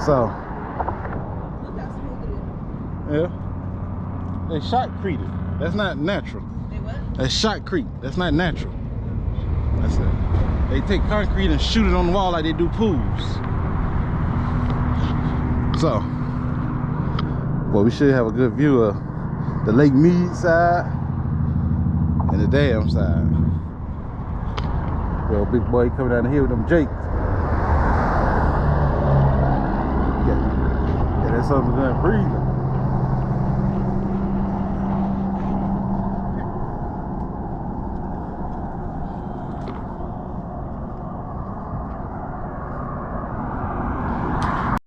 So, Look how smooth it is. yeah. They shotcreted. That's not natural. They what? That's shotcrete. That's not natural. That's it. They take concrete and shoot it on the wall like they do pools. So, well, we should have a good view of the Lake Mead side and the dam side. Well, big boy coming down the hill with them Jakes. Yeah, that's something good breathing.